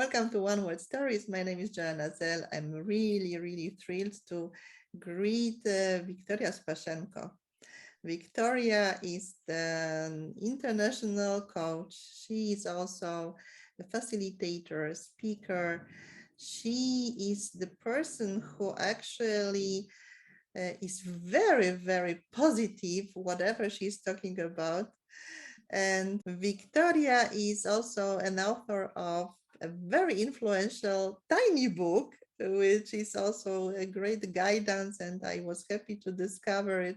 Welcome to One Word Stories. My name is Joanna Sell. I'm really thrilled to greet Victoria Spashchenko. Victoria is the international coach. She is also a facilitator, speaker. She is the person who actually is very positive, whatever she's talking about. And Victoria is also an author of a very influential tiny book, which is also a great guidance, and I was happy to discover it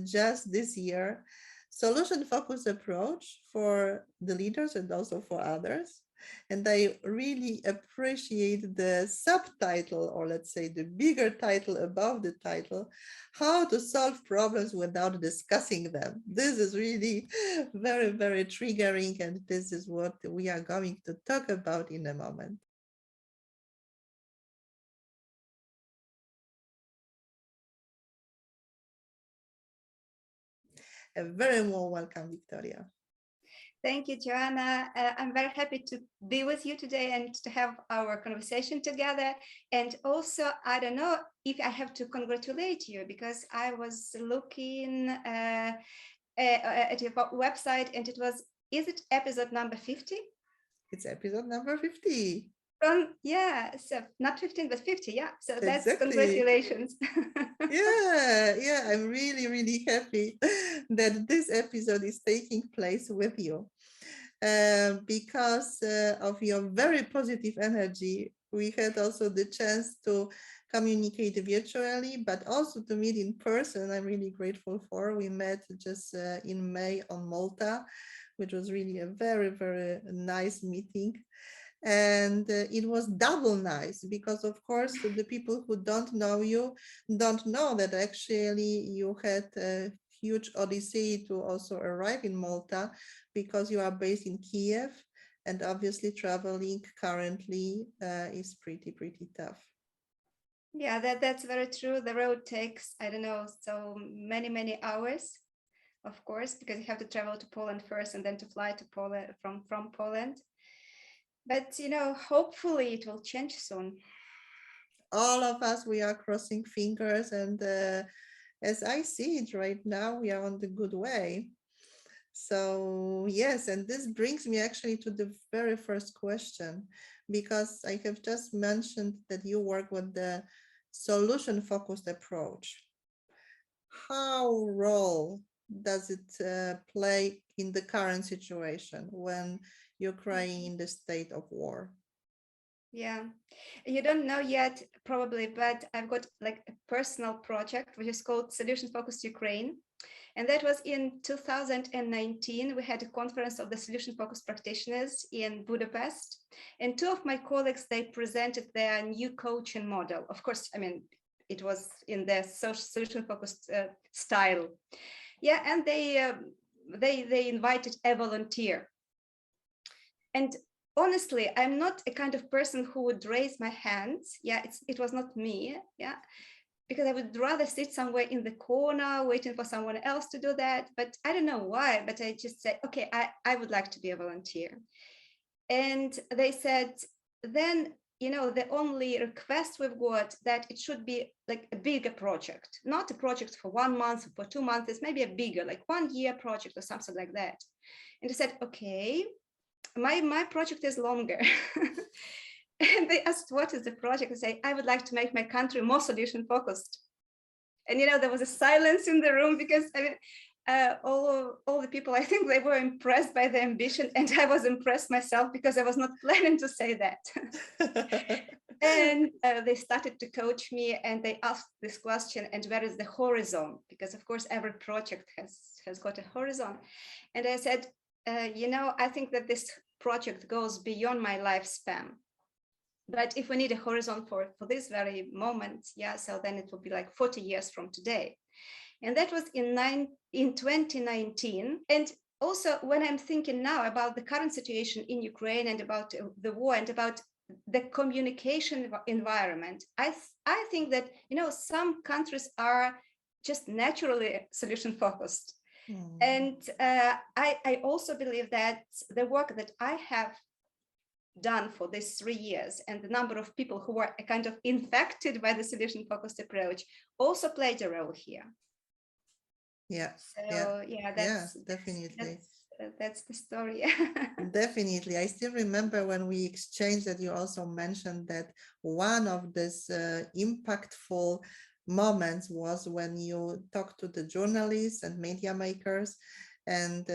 just this year. Solution focused approach for the leaders and also for others. And I really appreciate the subtitle, or let's say the bigger title above the title, how to solve problems without discussing them. This is really very triggering, and this is what we are going to talk about in a moment. A very warm welcome, Victoria. Thank you, Joanna. I'm very happy to be with you today and to have our conversation together. And also, I don't know if I have to congratulate you, because I was looking at your website, and it was, is it episode number 50? It's episode number 50. Yeah, so not 15, but 50. Yeah, so that's Exactly. Congratulations. Yeah, I'm really happy that this episode is taking place with you. Because of your very positive energy, we had also the chance to communicate virtually, but also to meet in person. I'm really grateful for. We met just in May on Malta, which was really a very nice meeting. And it was double nice because, of course, the people who don't know you don't know that actually you had a huge odyssey to also arrive in Malta, because you are based in Kyiv, and obviously traveling currently is pretty tough. Yeah, that's very true. The road takes, I don't know, so many hours, of course, because you have to travel to Poland first and then to fly to Poland from Poland. But, you know, hopefully it will change soon. All of us, we are crossing fingers, and as I see it right now, we are on the good way. So yes, and this brings me actually to the very first question, because I have just mentioned that you work with the solution-focused approach. How role does it play in the current situation when Ukraine in the state of war? Yeah, you don't know yet, probably, but I've got like a personal project which is called Solution Focused Ukraine. And that was in 2019. We had a conference of the solution focused practitioners in Budapest. And two of my colleagues, they presented their new coaching model. Of course, I mean, it was in their solution focused style. Yeah, and they invited a volunteer. And honestly, I'm not a kind of person who would raise my hands. Yeah, it was not me. Yeah, because I would rather sit somewhere in the corner waiting for someone else to do that. But I don't know why, but I just said, okay, I would like to be a volunteer. And they said, then, you know, the only request we've got that it should be like a bigger project, not a project for 1 month, for 2 months, it's maybe a bigger, like 1 year project or something like that. And they said, okay, my project is longer. And they asked, what is the project? I say, I would like to make my country more solution focused. And, you know, there was a silence in the room, because I mean, all the people, I think they were impressed by the ambition, and I was impressed myself because I was not planning to say that. And they started to coach me, and they asked this question, and where is the horizon? Because of course, every project has got a horizon. And I said, you know, I think that this project goes beyond my lifespan. But if we need a horizon for this very moment, yeah, so then it will be like 40 years from today. And that was in 2019. And also when I'm thinking now about the current situation in Ukraine and about the war and about the communication environment, I think that, you know, some countries are just naturally solution focused. And I also believe that the work that I have done for these 3 years and the number of people who were kind of infected by the solution-focused approach also played a role here. Yeah, So yeah, definitely. That's the story. Definitely. I still remember when we exchanged that you also mentioned that one of these impactful moments was when you talked to the journalists and media makers and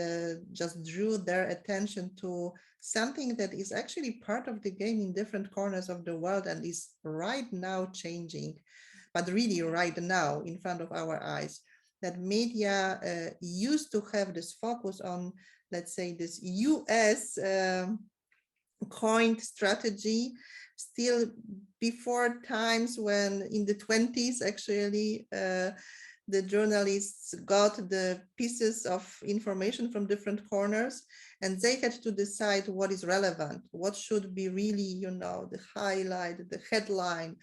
just drew their attention to something that is actually part of the game in different corners of the world and is right now changing, but really right now in front of our eyes. That media used to have this focus on, let's say, this US coined strategy still before times when in the 20s actually the journalists got the pieces of information from different corners and they had to decide what is relevant, what should be really, you know, the highlight, the headline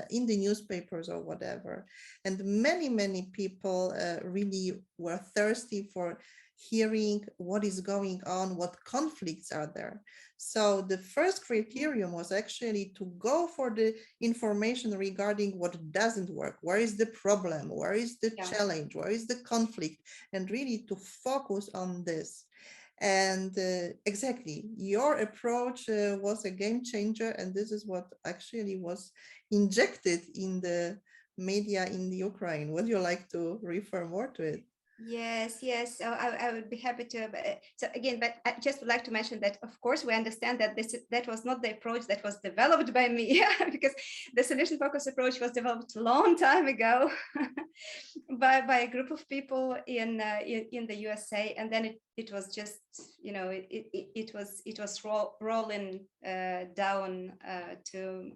in the newspapers or whatever. And many people really were thirsty for hearing what is going on, what conflicts are there. So the first criterion was actually to go for the information regarding what doesn't work, where is the problem, where is the challenge, where is the conflict, and really to focus on this. And exactly, your approach was a game changer, and this is what actually was injected in the media in the Ukraine. Would you like to refer more to it? Yes. So I would be happy to. So again, but I just would like to mention that, of course, we understand that that was not the approach that was developed by me, because the solution focused approach was developed a long time ago by a group of people in the USA, and then it was just, you know, it was rolling down to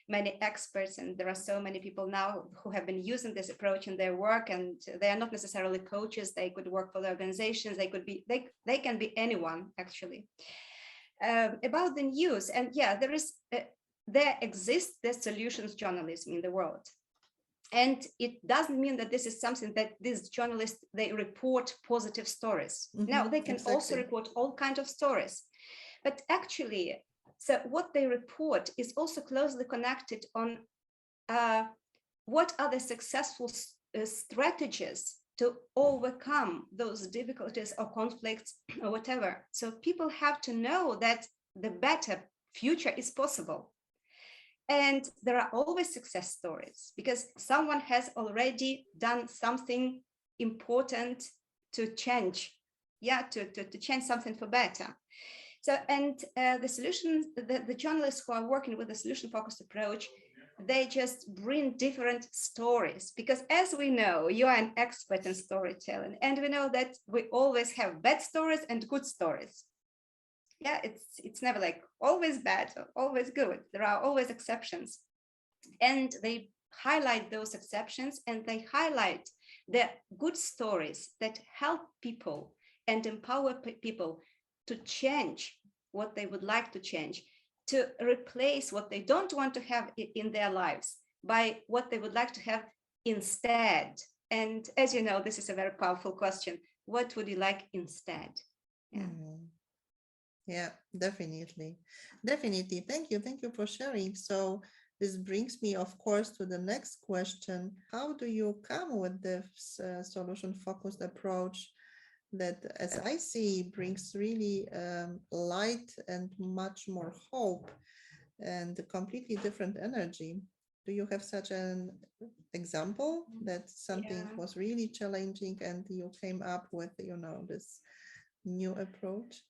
many experts, and there are so many people now who have been using this approach in their work, and they are not necessarily coaches. They could work for the organizations. They can be anyone actually. About the news, and yeah, there exists the solutions journalism in the world. And it doesn't mean that this is something that these journalists, they report positive stories. No, they can also report all kinds of stories. But actually, so what they report is also closely connected on what are the successful strategies to overcome those difficulties or conflicts or whatever. So people have to know that the better future is possible. And there are always success stories because someone has already done something important to change, to change something for better. So, and the solutions, the journalists who are working with the solution-focused approach, they just bring different stories, because as we know, you are an expert in storytelling, and we know that we always have bad stories and good stories. Yeah, it's never like always bad or always good. There are always exceptions, and they highlight those exceptions, and they highlight the good stories that help people and empower people to change what they would like to change, to replace what they don't want to have in their lives by what they would like to have instead. And as you know, this is a very powerful question. What would you like instead? Yeah. Yeah, definitely. Definitely. Thank you. Thank you for sharing. So this brings me, of course, to the next question. How do you come with this solution-focused approach that, as I see, brings really light and much more hope and a completely different energy? Do you have such an example that something was really challenging and you came up with, you know, this new approach?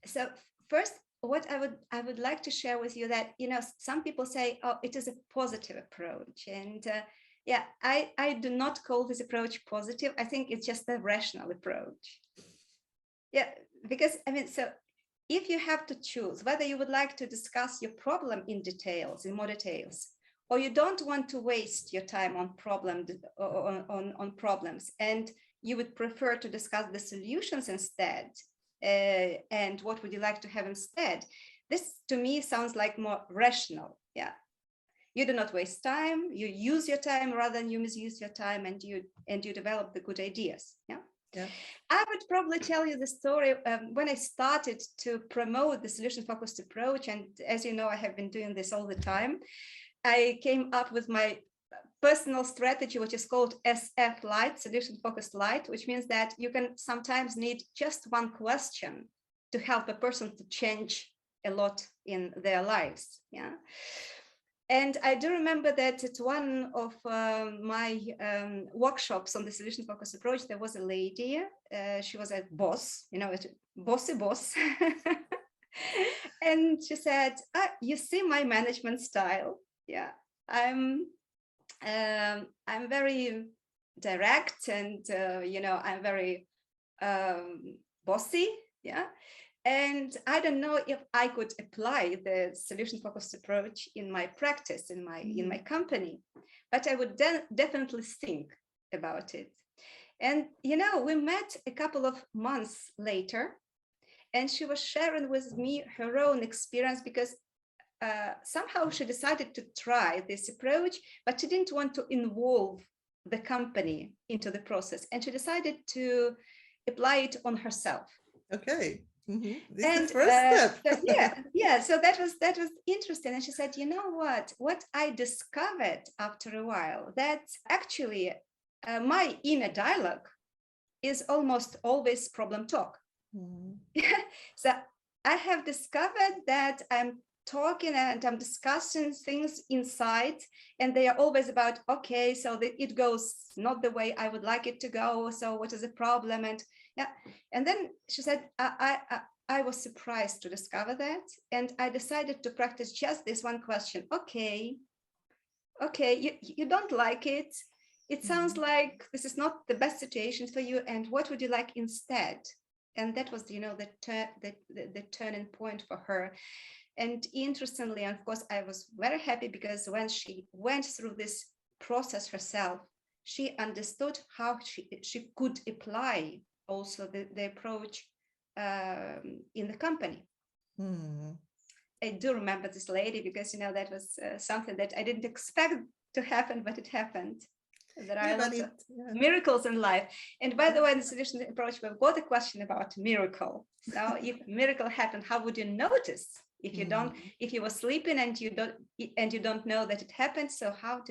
So first, what I would like to share with you that, you know, some people say, oh, it is a positive approach, and I do not call this approach positive. I think it's just a rational approach. Yeah, because I mean, so if you have to choose whether you would like to discuss your problem in more details, or you don't want to waste your time on problems, and you would prefer to discuss the solutions instead, and what would you like to have instead? This to me sounds like more rational. Yeah. You do not waste time. You use your time rather than you misuse your time, and you develop the good ideas. Yeah. Yeah. I would probably tell you the story when I started to promote the solution-focused approach. And as you know, I have been doing this all the time. I came up with my personal strategy, which is called SF Light, Solution-Focused Light, which means that you can sometimes need just one question to help a person to change a lot in their lives. Yeah. And I do remember that at one of my workshops on the solution-focused approach, there was a lady. She was a boss, you know, a bossy boss. And she said, you see my management style. Yeah, I'm very direct, and, you know, I'm very bossy. Yeah. And I don't know if I could apply the solution-focused approach in my practice, in my company, but I would definitely think about it. And, you know, we met a couple of months later, and she was sharing with me her own experience, because somehow she decided to try this approach, but she didn't want to involve the company into the process. And she decided to apply it on herself. Okay. This And is the first step. so that was interesting. And she said, you know what I discovered after a while, that actually my inner dialogue is almost always problem talk. So I have discovered that I'm talking and I'm discussing things inside, and they are always about, okay, so it goes not the way I would like it to go, so what is the problem? And yeah, and then she said, I was surprised to discover that, and I decided to practice just this one question. Okay, you don't like it. It sounds like this is not the best situation for you, and what would you like instead? And that was, you know, the turning point for her. And interestingly, and of course, I was very happy, because when she went through this process herself, she understood how she could apply also the approach in the company. I do remember this lady, because, you know, that was something that I didn't expect to happen, but it happened. There are a lot of miracles in life. And by the way, in the solution approach, we've got a question about miracle. So if miracle happened, how would you notice? If you don't, if you were sleeping and you don't know that it happened, so how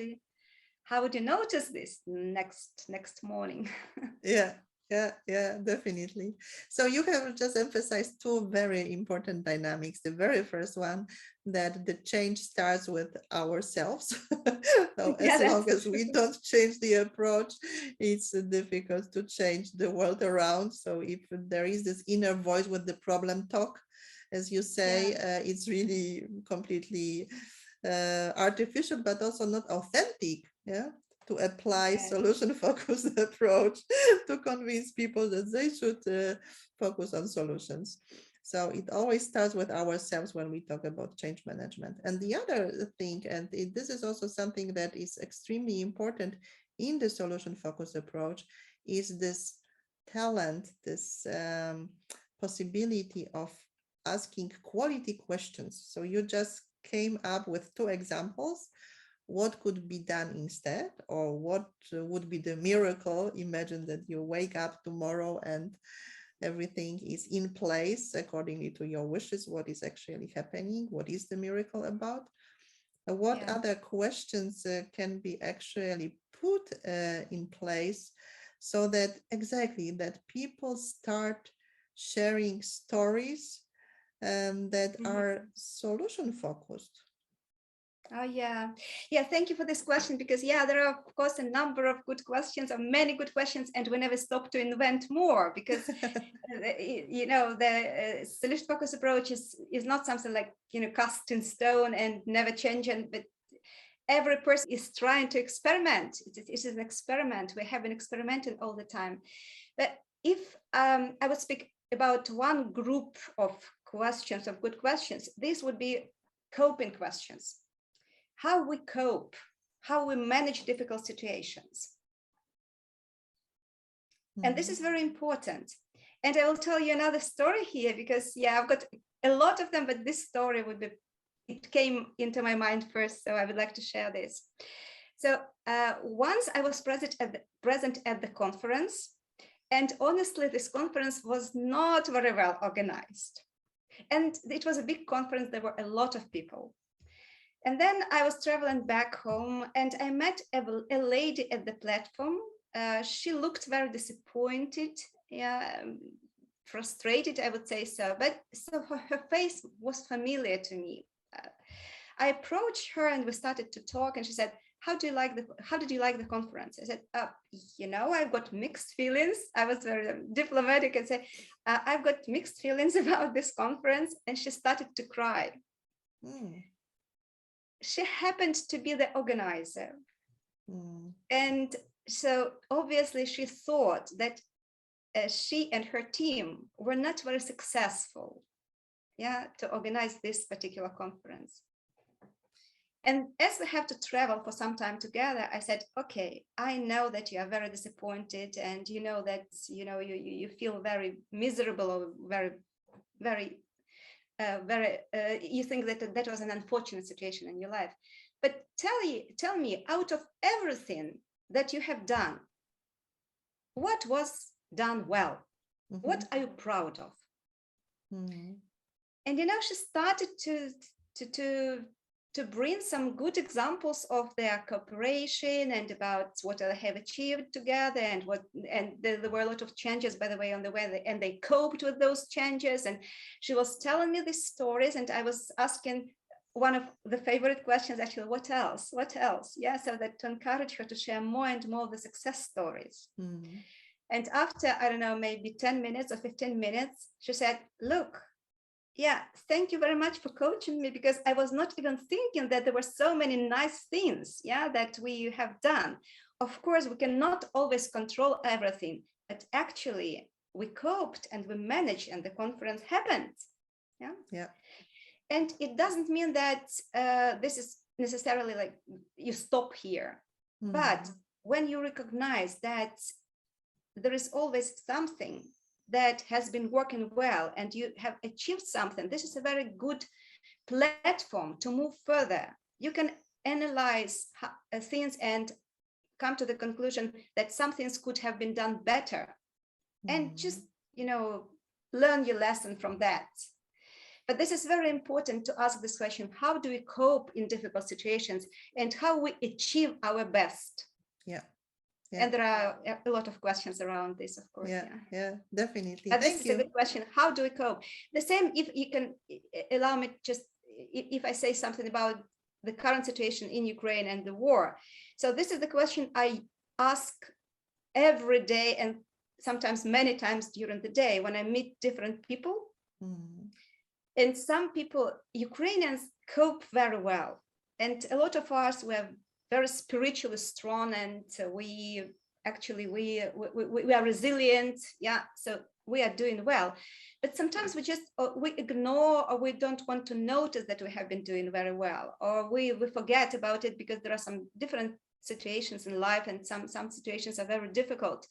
would you notice this next morning? Yeah, definitely. So you have just emphasized two very important dynamics. The very first one, that the change starts with ourselves. So as long as we don't change the approach, it's difficult to change the world around. So if there is this inner voice with the problem talk, as you say, it's really completely artificial, but also not authentic. Yeah. To apply solution-focused approach to convince people that they should focus on solutions. So it always starts with ourselves when we talk about change management. And the other thing, and this is also something that is extremely important in the solution-focused approach, is this talent, this possibility of asking quality questions. So you just came up with two examples. What could be done instead, or what would be the miracle? Imagine that you wake up tomorrow and everything is in place accordingly to your wishes. What is actually happening? What is the miracle about? What other questions can be actually put in place, so that exactly that people start sharing stories that are solution focused? Oh, yeah. Thank you for this question, because there are, of course, a number of good questions, or many good questions, and we never stop to invent more, because you know, the solution focused approach is not something like, you know, cast in stone and never changing, but every person is trying to experiment. It is an experiment. We have been experimenting all the time. But if I would speak about one group of questions, of good questions, these would be coping questions. How we cope, how we manage difficult situations. And this is very important. And I will tell you another story here, because I've got a lot of them, but this story would be it came into my mind first, so I would like to share this. So once I was present at the conference, and honestly, this conference was not very well organized. And it was a big conference, there were a lot of people. And then I was traveling back home and I met a lady at the platform. She looked very disappointed, frustrated, I would say so. But so her face was familiar to me. I approached her and we started to talk, and she said, how did you like the conference? I said, I've got mixed feelings. I was very diplomatic and said, I've got mixed feelings about this conference. And she started to cry. She happened to be the organizer. And so obviously she thought that she and her team were not very successful, to organize this particular conference. And as we have to travel for some time together, I said, okay, I know that you are very disappointed and you know that, you feel very miserable or very, you think that was an unfortunate situation in your life. But tell me, out of everything that you have done, what was done well? What are you proud of? And, she started to bring some good examples of their cooperation and about what they have achieved together, and there were a lot of changes, by the way, on the way, and they coped with those changes. And she was telling me these stories, and I was asking one of the favorite questions, actually, what else? Yeah, so that to encourage her to share more and more of the success stories. And after, I don't know, maybe 10 minutes or 15 minutes, she said, look, thank you very much for coaching me, because I was not even thinking that there were so many nice things, that we have done. Of course, we cannot always control everything, but actually we coped and we managed, and the conference happened. And it doesn't mean that this is necessarily like you stop here. But when you recognize that there is always something that has been working well and you have achieved something, this is a very good platform to move further. You can analyze things and come to the conclusion that some things could have been done better, and just, learn your lesson from that. But this is very important to ask this question: how do we cope in difficult situations, and how we achieve our best? And there are a lot of questions around this, of course. Definitely. But this is a good question. How do we cope? The same, if you can allow me, just if I say something about the current situation in Ukraine and the war. So this is the question I ask every day, and sometimes many times during the day when I meet different people. And some people, Ukrainians, cope very well. And a lot of us were very spiritually strong, and we are resilient. So we are doing well. But sometimes we ignore, or we don't want to notice that we have been doing very well, or we forget about it because there are some different situations in life, and some situations are very difficult.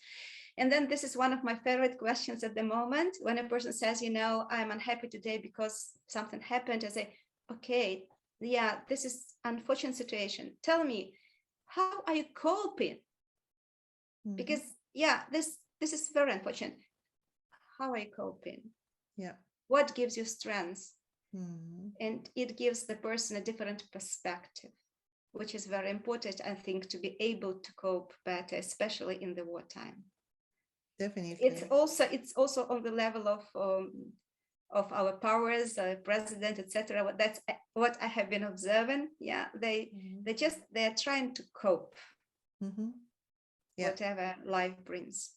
And then this is one of my favorite questions at the moment, when a person says, I'm unhappy today because something happened. I say, okay, this is unfortunate situation. Tell me, how are you coping? Because this is very unfortunate. How are you coping? What gives you strength? And it gives the person a different perspective, which is very important, I think, to be able to cope better, especially in the wartime. Definitely. It's also on the level of our powers, president, etc. That's what I have been observing. They're trying to cope, whatever life brings.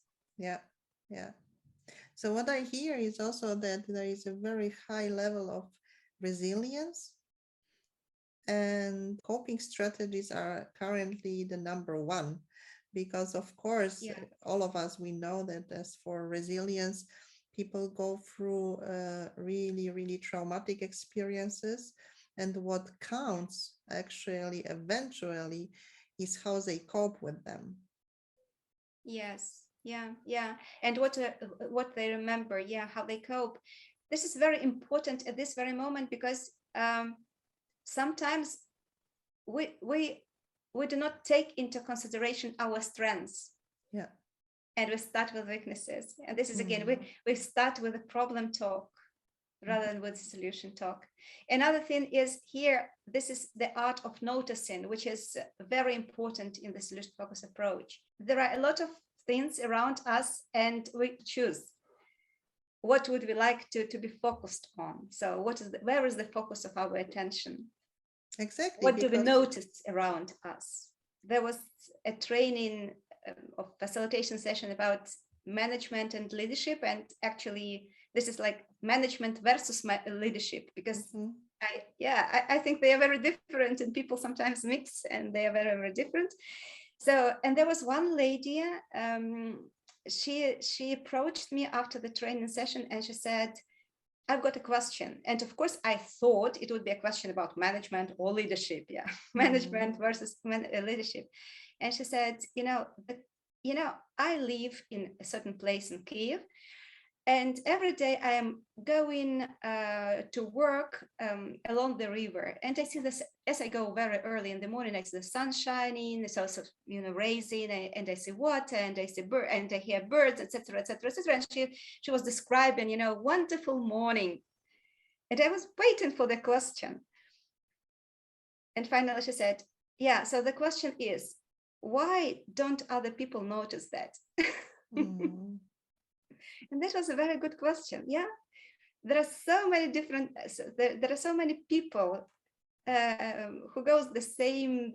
So what I hear is also that there is a very high level of resilience, and coping strategies are currently the number one, because of course, all of us, we know that as for resilience, people go through really, really traumatic experiences. And what counts actually eventually is how they cope with them. Yes. And what they remember, how they cope. This is very important at this very moment, because sometimes we do not take into consideration our strengths. Yeah. And we start with weaknesses. And this is again, Mm. we start with a problem talk rather than with solution talk. Another thing is here, this is the art of noticing, which is very important in the solution focus approach. There are a lot of things around us and we choose what would we like to be focused on. So where is the focus of our attention? Exactly. What do we notice around us? There was a training of facilitation session about management and leadership, and actually this is like management versus leadership, because I think they are very different and people sometimes mix and they are very, very different. So, and there was one lady, she approached me after the training session and she said, I've got a question. And of course, I thought it would be a question about management or leadership. Yeah, management versus leadership. And she said, I live in a certain place in Kyiv. And every day I am going to work along the river. And I see this, as I go very early in the morning, I see the sun shining, it's also, raising, and I see water, and I see bird, and I hear birds, etc., etc., etc. And she was describing, wonderful morning. And I was waiting for the question. And finally she said, yeah, so the question is, why don't other people notice that? And that was a very good question. Yeah, there are so many different. There are so many people who goes the same,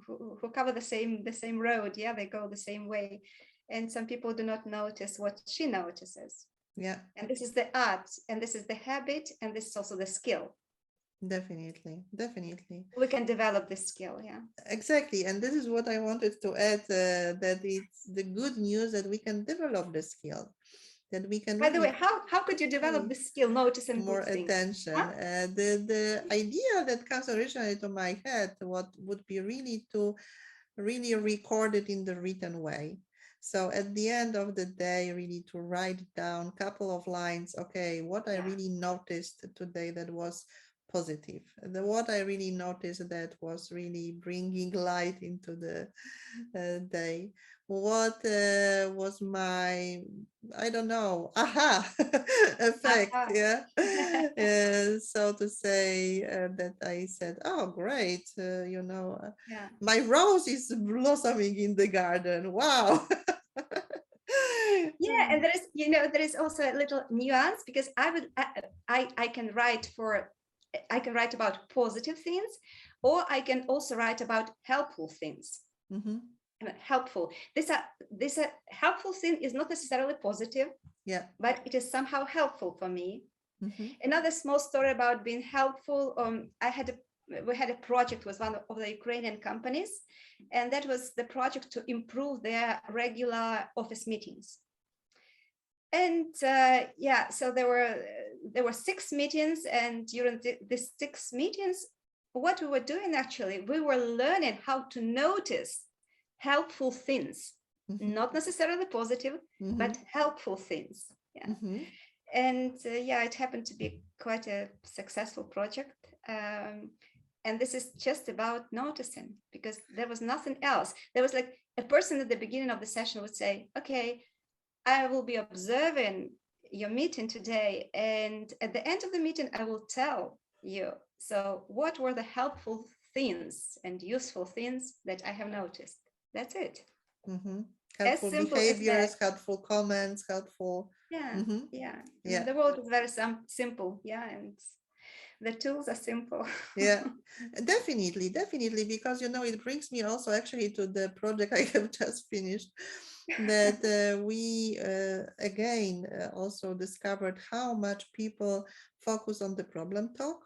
who cover the same road. Yeah, they go the same way, and some people do not notice what she notices. Yeah. And this is the art, and this is the habit, and this is also the skill. Definitely. We can develop this skill. Yeah. Exactly. And this is what I wanted to add, that it's the good news that we can develop the skill, that we can. By the way, how could you develop this skill, notice and more good attention? Huh? The idea that comes originally to my head, what would be really to really record it in the written way. So at the end of the day, really to write down a couple of lines, okay, what I really noticed today that was positive, what I really noticed that was really bringing light into the day, what was my, I don't know, aha effect. Yeah. So to say, that I said, oh great, my rose is blossoming in the garden, wow. Yeah, and there is also a little nuance, because I can write about positive things, or I can also write about helpful things. Helpful. This helpful thing is not necessarily positive, but it is somehow helpful for me. Another small story about being helpful. We had a project with one of the Ukrainian companies, and that was the project to improve their regular office meetings. And so there were 6 meetings, and during these 6 meetings, what we were doing actually, we were learning how to notice helpful things, not necessarily positive, but helpful things. Yeah. And it happened to be quite a successful project. And this is just about noticing, because there was nothing else. There was like a person at the beginning of the session would say, okay, I will be observing your meeting today, and at the end of the meeting, I will tell you, so what were the helpful things and useful things that I have noticed? That's it. Helpful behaviors, helpful comments, helpful. The world is very simple. And the tools are simple. Definitely, because it brings me also actually to the project I have just finished, that we again also discovered how much people focus on the problem talk.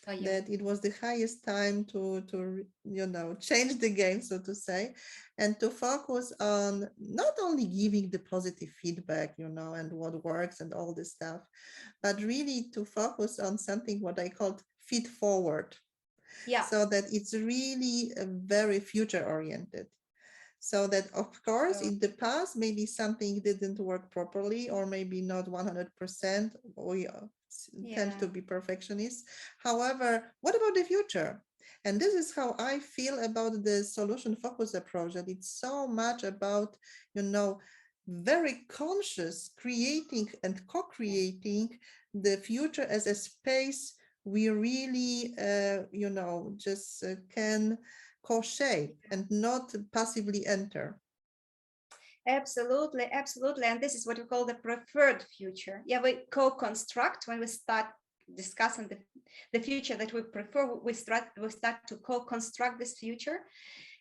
That it was the highest time to change the game, so to say, and to focus on not only giving the positive feedback, and what works and all this stuff, but really to focus on something what I called feed forward. So that it's really very future oriented. So that, of course, So, in the past, maybe something didn't work properly, or maybe not 100%. We tend yeah, to be perfectionists. However, what about the future? And this is how I feel about the solution focused approach, that it's so much about, you know, very conscious creating and co-creating the future as a space we really, you know, just can co-shape and not passively enter. absolutely, absolutely. And this is what we call the preferred future. Yeah, we co-construct when we start discussing the future that we prefer, we start to co-construct this future.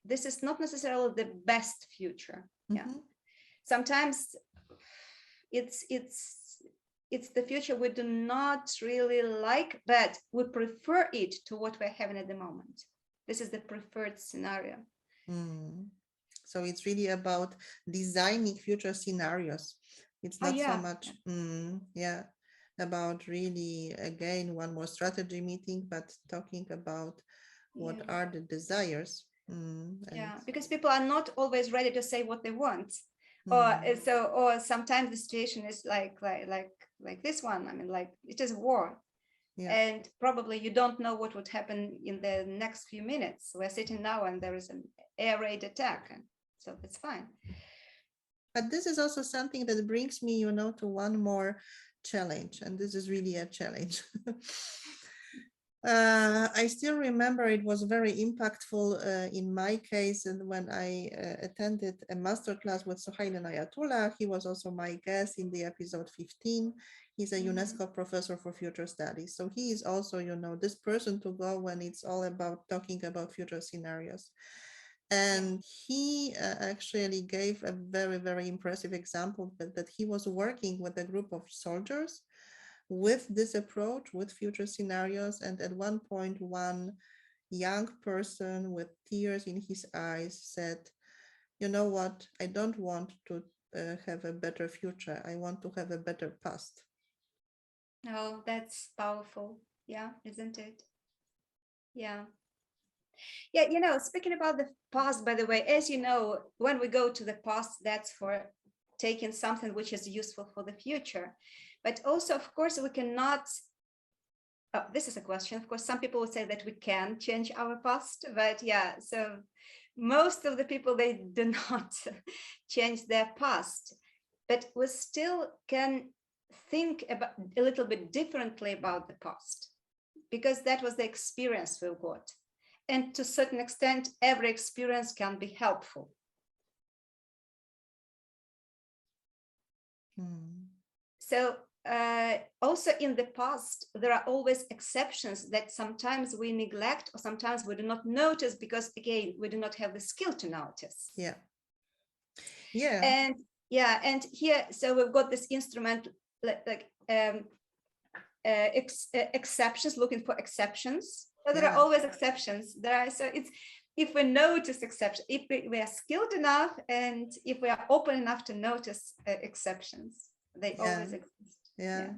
This is not necessarily the best future. Yeah. Mhm. Sometimes it's the future we do not really like, but we prefer it to what we're having at the moment. This is the preferred scenario. Mm. So it's really about designing future scenarios. It's Oh not so yeah, much, yeah, about really, again, one more strategy meeting, but talking about what yeah, are the desires. And yeah. Because people are not always ready to say what they want, mm, or sometimes the situation is like this one. I mean, like it is war, yeah. and probably you don't know what would happen in the next few minutes. We're sitting now, and there is an air raid attack, and so that's fine. But this is also something that brings me, you know, to one more challenge, and this is really a challenge. I still remember it was very impactful in my case, and when I attended a masterclass with Sohail Ayatollah, he was also my guest in the episode 15. He's a Mhm. UNESCO professor for future studies. So he is also, you know, this person to go when it's all about talking about future scenarios. Yeah. And he actually gave a very, very impressive example that he was working with a group of soldiers with this approach, with future scenarios. And at one point, one young person with tears in his eyes said, you know what, I don't want to have a better future. I want to have a better past. Oh, that's powerful. Yeah, isn't it? Yeah. Yeah, speaking about the past, by the way, as you know, when we go to the past, that's for taking something which is useful for the future. But also, of course, we cannot. Oh, this is a question. Of course, some people would say that we can change our past, but yeah, so most of the people, they do not change their past, but we still can think about a little bit differently about the past, because that was the experience we got. And to a certain extent, every experience can be helpful. Hmm. So also in the past, there are always exceptions that sometimes we neglect or sometimes we do not notice because, again, we do not have the skill to notice. Yeah. Yeah. And yeah, and here, so we've got this instrument like exceptions, looking for exceptions. So there are Yeah. always exceptions. So it's, if we notice exceptions, if we are skilled enough, and if we are open enough to notice exceptions, they Yeah. always exist. Yeah. Yeah.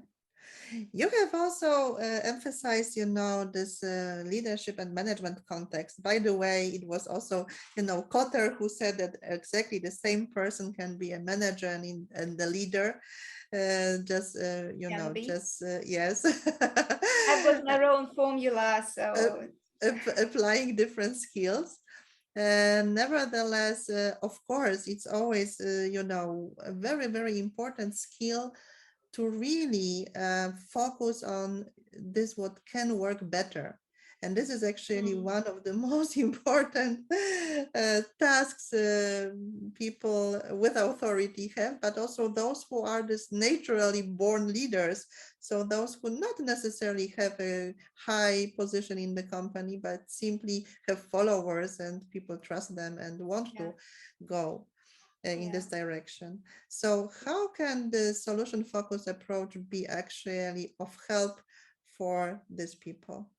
You have also emphasized, you know, this leadership and management context. By the way, it was also, you know, Kotter who said that exactly the same person can be a manager and the leader. You Can know, be. yes. I've got my own formula, Uh, so applying different skills. Nevertheless, of course, it's always, you know, a very, very important skill to really focus on this, what can work better. And this is actually one of the most important tasks people with authority have, but also those who are this naturally born leaders. So those who not necessarily have a high position in the company, but simply have followers and people trust them and want yeah, to go in yeah. this direction. So how can the solution focused approach be actually of help for these people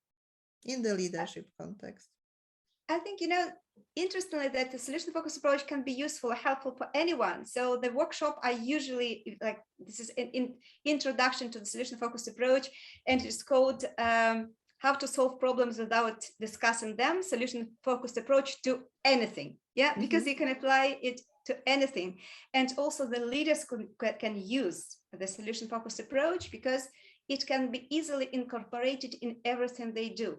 in the leadership context? I think, interestingly, that the solution focused approach can be useful or helpful for anyone. So the workshop, I usually like, this is in introduction to the solution focused approach, and it's called how to solve problems without discussing them, solution-focused approach to anything. Yeah, because you can apply it to anything. And also the leaders can use the solution-focused approach because it can be easily incorporated in everything they do.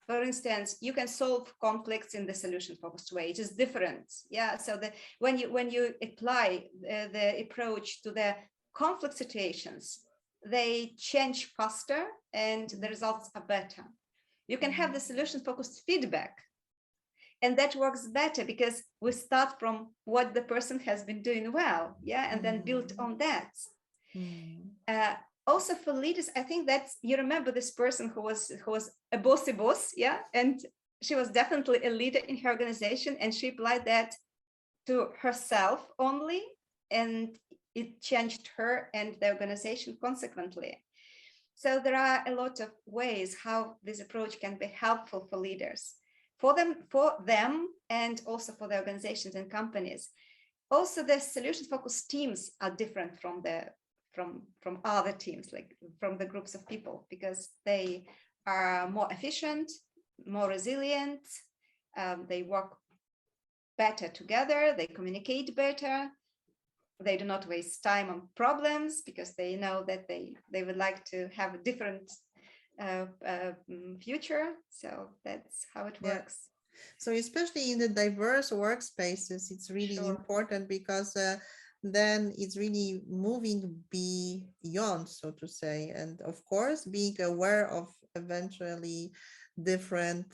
For instance, you can solve conflicts in the solution-focused way. It is different. Yeah. So when you apply the approach to the conflict situations, they change faster and the results are better. You can have the solution-focused feedback, and that works better because we start from what the person has been doing well, yeah, and then build on that. Also for leaders, I think that you remember this person who was a bossy boss, yeah, and she was definitely a leader in her organization, and she applied that to herself only, and it changed her and the organization consequently. So there are a lot of ways how this approach can be helpful for leaders, for them, and also for the organizations and companies. Also, the solution-focused teams are different from other teams, like from the groups of people, because they are more efficient, more resilient, they work better together, they communicate better, they do not waste time on problems because they know that they would like to have a different future. So that's how it works. So especially in the diverse workspaces, it's really important because then it's really moving beyond, so to say, and of course being aware of eventually different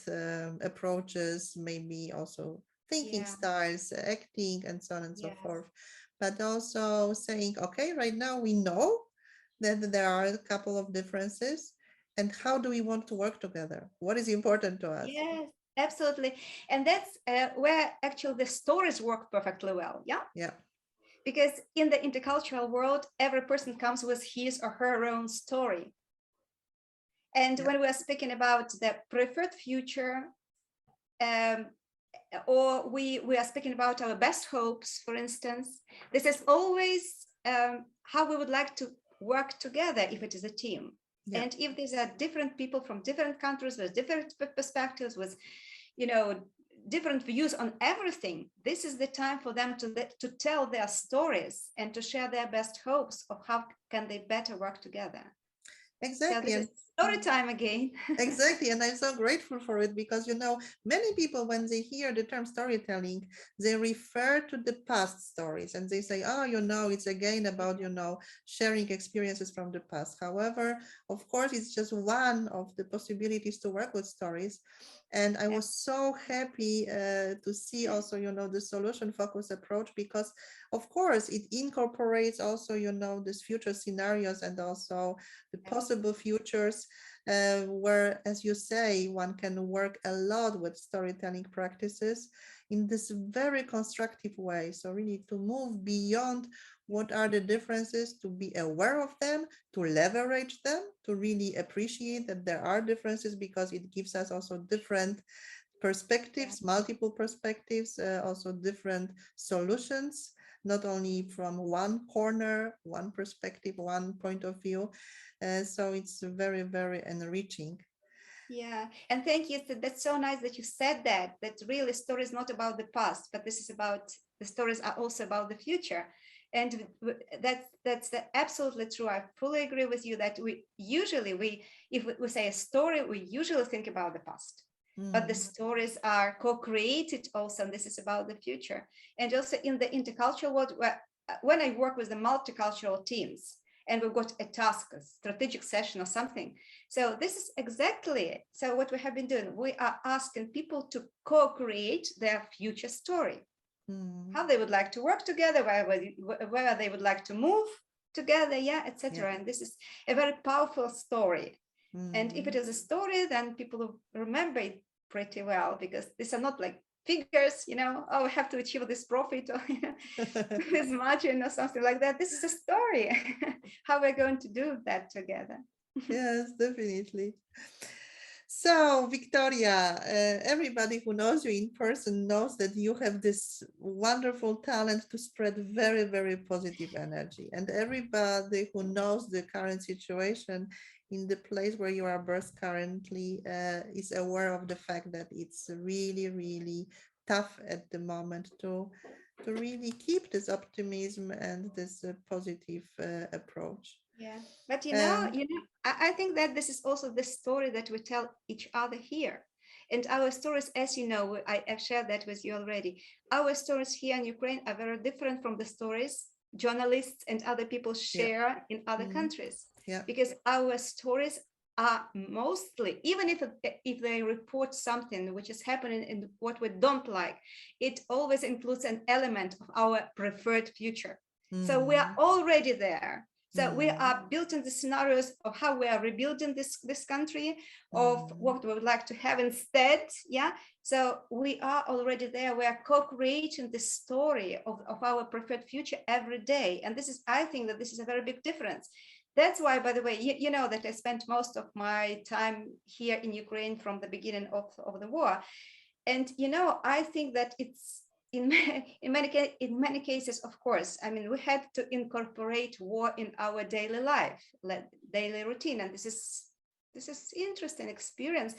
approaches, maybe also thinking styles, acting, and so on and so forth, but also saying, okay, right now we know that there are a couple of differences, and how do we want to work together? What is important to us? Yes, absolutely. And that's where actually the stories work perfectly well. Yeah. Because in the intercultural world, every person comes with his or her own story. And when we're speaking about the preferred future, or we are speaking about our best hopes, for instance, this is always how we would like to work together if it is a team. And if these are different people from different countries with different perspectives, with, you know, different views on everything, this is the time for them to tell their stories and to share their best hopes of how can they better work together. Exactly. So this is story time again. Exactly. And I'm so grateful for it because, you know, many people, when they hear the term storytelling, they refer to the past stories and they say, oh, you know, it's again about, you know, sharing experiences from the past. However, of course, it's just one of the possibilities to work with stories. And I was so happy to see also, you know, the solution focused approach, because of course it incorporates also, you know, these future scenarios and also the possible futures where, as you say, one can work a lot with storytelling practices in this very constructive way. So really to move beyond what are the differences, to be aware of them, to leverage them, to really appreciate that there are differences, because it gives us also different perspectives, multiple perspectives, also different solutions, not only from one corner, one perspective, one point of view. So it's very, very enriching. Yeah, and thank you. That's so nice that you said that really story is not about the past, but this is about, the stories are also about the future. And that's absolutely true. I fully agree with you that if we say a story, we usually think about the past. But the stories are co-created also, and this is about the future. And also in the intercultural world, when I work with the multicultural teams, and we've got a task, a strategic session or something. So this is exactly it. So what we have been doing, we are asking people to co-create their future story. How they would like to work together, where they would like to move together, etc. And this is a very powerful story. And if it is a story, then people will remember it pretty well, because these are not like figures, you know, oh, we have to achieve this profit or this margin or something like that. This is a story, how we're going to do that together. Yes, definitely. So, Victoria, everybody who knows you in person knows that you have this wonderful talent to spread very, very positive energy. And everybody who knows the current situation in the place where you are based currently is aware of the fact that it's really, really tough at the moment to really keep this optimism and this positive approach. Yeah, but Um, I think that this is also the story that we tell each other here. And our stories, as you know, I've shared that with you already. Our stories here in Ukraine are very different from the stories journalists and other people yeah. share in other Mhm. countries, Yeah. because our stories are mostly, even if they report something which is happening and what we don't like, it always includes an element of our preferred future. So we are Mhm. already there. So we Mhm. are building the scenarios of how we are rebuilding this country, of Mhm. what we would like to have instead. Yeah. So we are already there. We are co-creating the story of our preferred future every day. And this is, I think that this is a very big difference. That's why, by the way, you know that I spent most of my time here in Ukraine from the beginning of the war. And I think that it's in in many cases, of course, I mean, we had to incorporate war in our daily life, daily routine, and this is interesting experience.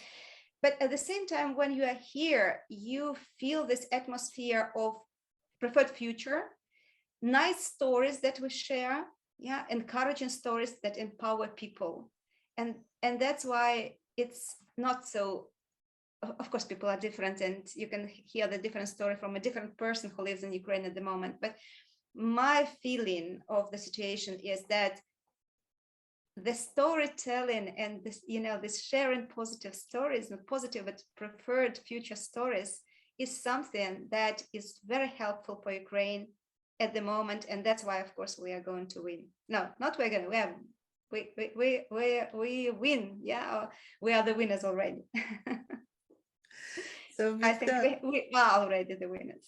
But at the same time, when you are here, you feel this atmosphere of preferred future, nice stories that we share, yeah, encouraging stories that empower people, and that's why it's not so. Of course, people are different, and you can hear the different story from a different person who lives in Ukraine at the moment. But my feeling of the situation is that the storytelling and this sharing positive stories and positive but preferred future stories is something that is very helpful for Ukraine at the moment, and that's why, of course, we are going to win. No, not we're going to. We win. Yeah, we are the winners already. So I think Victor, we are already the winners.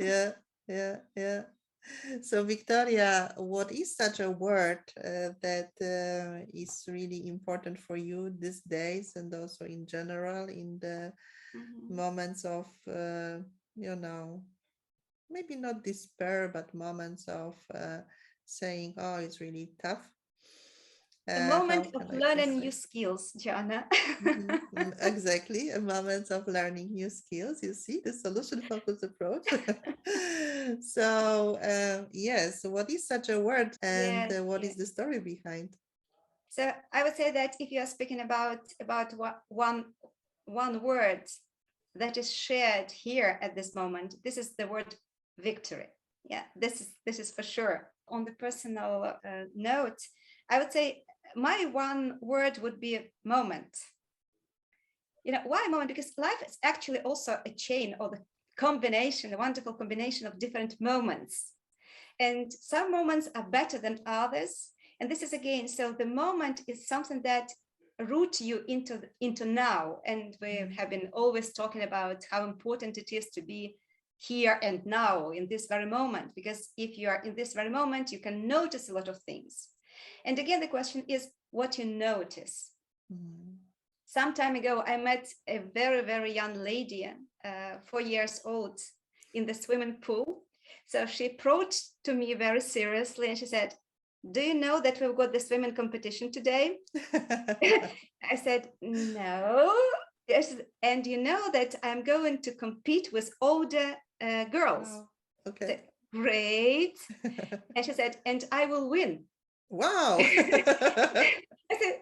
yeah, yeah, yeah. So Victoria, what is such a word that is really important for you these days and also in general in the Mhm. moments of, you know, maybe not despair, but moments of saying, oh, it's really tough. A How moment can of I learning new translate? skills, Joanna. Mhm. Exactly, a moment of learning new skills. You see the solution focused approach. So, yes, what is such a word and Yes, what is yes. the story behind? So I would say that if you are speaking about one word that is shared here at this moment, this is the word victory. Yeah, this is for sure. On the personal note, I would say my one word would be moment. Why moment? Because life is actually also a chain or the combination, a wonderful combination of different moments. And some moments are better than others. And this is again, so the moment is something that root you into now. And we Mm. have been always talking about how important it is to be here and now in this very moment, because if you are in this very moment, you can notice a lot of things. And again, the question is what you notice. Mm. Some time ago, I met a very, very young lady, 4 years old, in the swimming pool. So she approached to me very seriously and she said, "Do you know that we've got the swimming competition today?" I said, "No." Yes, and you know that I'm going to compete with older girls. Wow. I Okay. said, "Great." And she said, "And I will win." Wow. I said,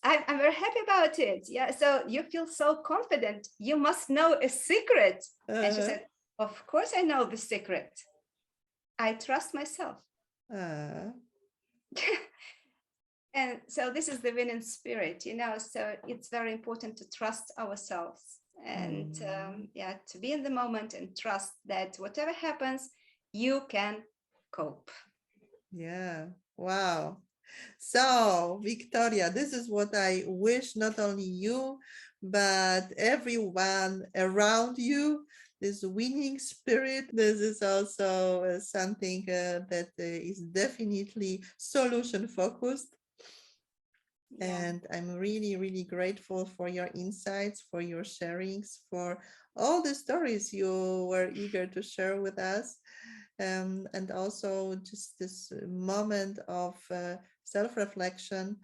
I'm very happy about it. Yeah. So you feel so confident. You must know a secret. And she Uh, said, "Of course I know the secret. I trust myself." uh, And so this is the winning spirit. So it's very important to trust ourselves and mm. yeah, to be in the moment and trust that whatever happens, you can cope. Yeah. Wow. So, Victoria, this is what I wish not only you, but everyone around you. This winning spirit. This is also something that is definitely solution focused. Yeah. And I'm really, really grateful for your insights, for your sharings, for all the stories you were eager to share with us. And also just this moment of self reflection,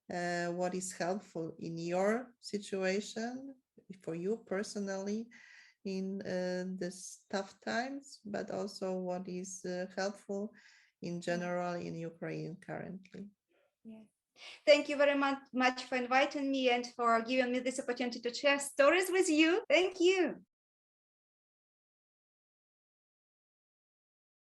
what is helpful in your situation, for you personally, in this tough times, but also what is helpful in Yeah. general in Ukraine currently. Yeah. Thank you very much for inviting me and for giving me this opportunity to share stories with you. Thank you.